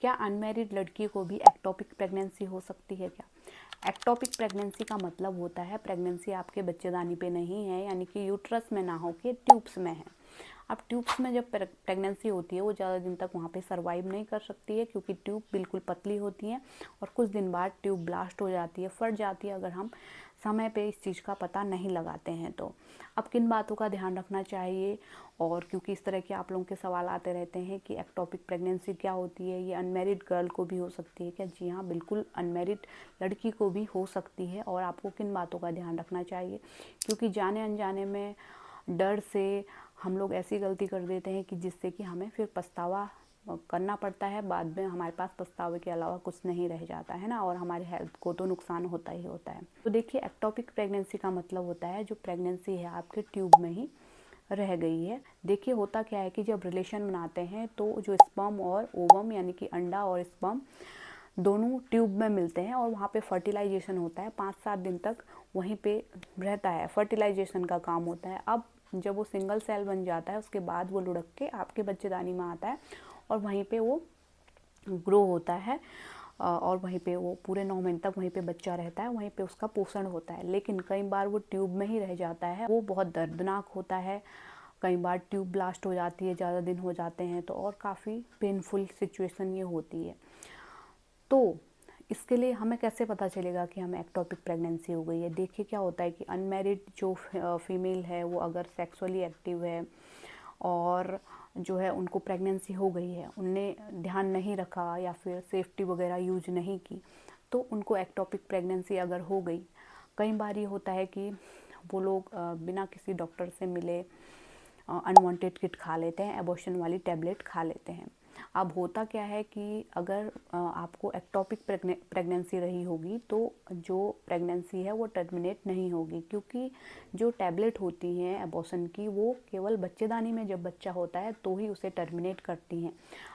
क्या अनमैरिड लड़की को भी एक्टोपिक प्रेगनेंसी हो सकती है क्या? एक्टोपिक प्रेगनेंसी का मतलब होता है प्रेगनेंसी आपके बच्चेदानी पे नहीं है, यानी कि यूट्रस में ना हो के ट्यूब्स में है। अब ट्यूब्स में जब प्रेगनेंसी होती है वो ज़्यादा दिन तक वहाँ पे सरवाइव नहीं कर सकती है, क्योंकि ट्यूब बिल्कुल पतली होती है और कुछ दिन बाद ट्यूब ब्लास्ट हो जाती है, फट जाती है, अगर हम समय पे इस चीज़ का पता नहीं लगाते हैं तो। अब किन बातों का ध्यान रखना चाहिए, और क्योंकि इस तरह के आप लोगों के सवाल आते रहते हैं कि एक्टोपिक प्रेगनेंसी क्या होती है, ये अनमैरिड गर्ल को भी हो सकती है क्या? जी हाँ, बिल्कुल अनमैरिड लड़की को भी हो सकती है। और आपको किन बातों का ध्यान रखना चाहिए, क्योंकि जाने अनजाने में डर से हम लोग ऐसी गलती कर देते हैं कि जिससे कि हमें फिर पछतावा करना पड़ता है। बाद में हमारे पास पछतावे के अलावा कुछ नहीं रह जाता है ना, और हमारे हेल्थ को तो नुकसान होता ही होता है। तो देखिए, एक्टोपिक प्रेगनेंसी का मतलब होता है जो प्रेगनेंसी है आपके ट्यूब में ही रह गई है। देखिए, होता क्या है कि जब रिलेशन बनाते हैं तो जो स्पर्म और ओवम, यानी कि अंडा और स्पर्म दोनों ट्यूब में मिलते हैं और वहाँ पे फर्टिलाइजेशन होता है। 5-7 दिन तक वहीं पे रहता है, फर्टिलाइजेशन का काम होता है। अब जब वो सिंगल सेल बन जाता है उसके बाद वो लुढ़क के आपके बच्चेदानी में आता है और वहीं पे वो ग्रो होता है, और वहीं पे वो पूरे 9 महीने तक वहीं पे बच्चा रहता है, वहीं पे उसका पोषण होता है। लेकिन कई बार वो ट्यूब में ही रह जाता है, वो बहुत दर्दनाक होता है। कई बार ट्यूब ब्लास्ट हो जाती है, ज़्यादा दिन हो जाते हैं तो, और काफ़ी पेनफुल सिचुएशन ये होती है। तो इसके लिए हमें कैसे पता चलेगा कि हमें एक्टोपिक प्रेगनेंसी हो गई है? देखिए, क्या होता है कि अनमैरिड जो फीमेल है वो अगर सेक्सुअली एक्टिव है और जो है उनको प्रेगनेंसी हो गई है, उनने ध्यान नहीं रखा या फिर सेफ्टी वगैरह यूज नहीं की, तो उनको एक्टोपिक प्रेगनेंसी अगर हो गई। कई बार ये होता है कि वो लोग बिना किसी डॉक्टर से मिले अनवांटेड किट खा लेते हैं, एबॉर्शन वाली टैबलेट खा लेते हैं। अब होता क्या है कि अगर आपको एक्टोपिक प्रेगनेंसी रही होगी तो जो प्रेगनेंसी है वो टर्मिनेट नहीं होगी, क्योंकि जो टैबलेट होती हैं एबॉर्शन की वो केवल बच्चेदानी में जब बच्चा होता है तो ही उसे टर्मिनेट करती हैं।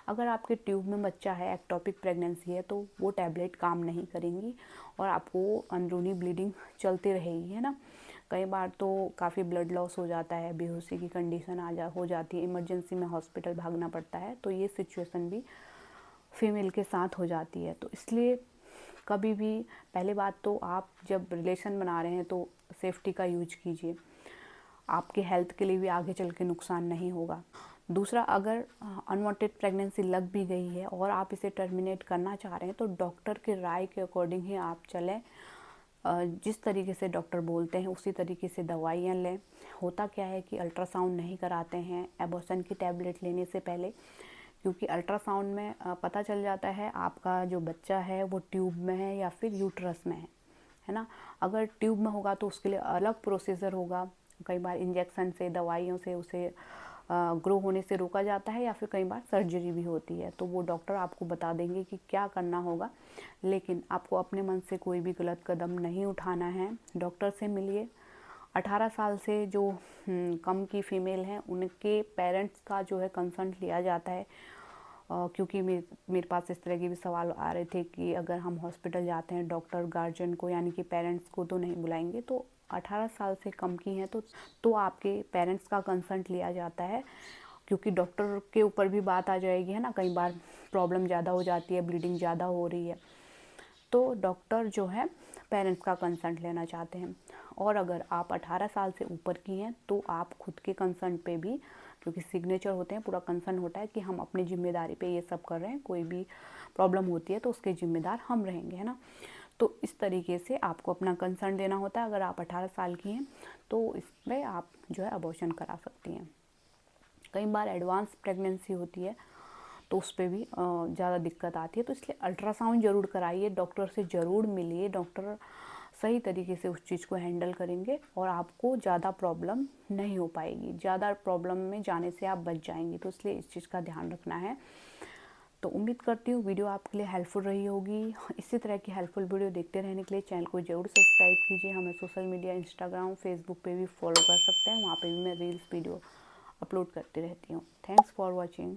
अगर आपके ट्यूब में बच्चा है, एक्टोपिक प्रेगनेंसी है, तो वो टैबलेट काम नहीं करेंगी और आपको अंदरूनी ब्लीडिंग चलती रहेगी, है ना। कई बार तो काफ़ी ब्लड लॉस हो जाता है, बेहोशी की कंडीशन हो जाती है, इमरजेंसी में हॉस्पिटल भागना पड़ता है। तो ये सिचुएशन भी फीमेल के साथ हो जाती है। तो इसलिए कभी भी, पहले बात तो आप जब रिलेशन बना रहे हैं तो सेफ्टी का यूज कीजिए, आपके हेल्थ के लिए भी आगे चल के नुकसान नहीं होगा। दूसरा, अगर अनवांटेड प्रेगनेंसी लग भी गई है और आप इसे टर्मिनेट करना चाह रहे हैं तो डॉक्टर के राय के अकॉर्डिंग ही आप चलें। जिस तरीके से डॉक्टर बोलते हैं उसी तरीके से दवाइयाँ लें। होता क्या है कि अल्ट्रासाउंड नहीं कराते हैं एबॉर्शन की टैबलेट लेने से पहले, क्योंकि अल्ट्रासाउंड में पता चल जाता है आपका जो बच्चा है वो ट्यूब में है या फिर यूट्रस में है ना। अगर ट्यूब में होगा तो उसके लिए अलग प्रोसीजर होगा। कई बार इंजेक्शन से, दवाइयों से उसे ग्रो होने से रोका जाता है, या फिर कई बार सर्जरी भी होती है। तो वो डॉक्टर आपको बता देंगे कि क्या करना होगा, लेकिन आपको अपने मन से कोई भी गलत कदम नहीं उठाना है। डॉक्टर से मिलिए। 18 साल से जो कम की फ़ीमेल हैं उनके पेरेंट्स का जो है कंसर्ट लिया जाता है, क्योंकि मेरे पास इस तरह के भी सवाल आ रहे थे कि अगर हम हॉस्पिटल जाते हैं डॉक्टर गार्जियन को यानी कि पेरेंट्स को तो नहीं बुलाएंगे, तो 18 साल से कम की हैं तो आपके पेरेंट्स का कंसर्ट लिया जाता है, क्योंकि डॉक्टर के ऊपर भी बात आ जाएगी, है ना। कई बार प्रॉब्लम ज़्यादा हो जाती है, ब्लीडिंग ज़्यादा हो रही है, तो डॉक्टर जो है पेरेंट्स का कंसर्ट लेना चाहते हैं। और अगर आप 18 साल से ऊपर की हैं तो आप खुद के कंसर्ट पे भी, क्योंकि सिग्नेचर होते हैं, पूरा कंसर्न होता है कि हम अपनी जिम्मेदारी पे ये सब कर रहे हैं, कोई भी प्रॉब्लम होती है तो उसके जिम्मेदार हम रहेंगे, है ना। तो इस तरीके से आपको अपना कंसर्न देना होता है। अगर आप 18 साल की हैं तो इसमें आप जो है अबॉर्शन करा सकती हैं। कई बार एडवांस प्रेगनेंसी होती है तो उस पर भी ज़्यादा दिक्कत आती है, तो इसलिए अल्ट्रासाउंड ज़रूर कराइए, डॉक्टर से ज़रूर मिलिए। डॉक्टर सही तरीके से उस चीज़ को हैंडल करेंगे और आपको ज़्यादा प्रॉब्लम नहीं हो पाएगी, ज़्यादा प्रॉब्लम में जाने से आप बच जाएंगी। तो इसलिए इस चीज़ का ध्यान रखना है। तो उम्मीद करती हूँ वीडियो आपके लिए हेल्पफुल रही होगी। इसी तरह की हेल्पफुल वीडियो देखते रहने के लिए चैनल को ज़रूर सब्सक्राइब कीजिए। हमें सोशल मीडिया, इंस्टाग्राम, फेसबुक पे भी फॉलो कर सकते हैं, वहाँ पे भी मैं रील्स वीडियो अपलोड करती रहती हूँ। Thanks for watching.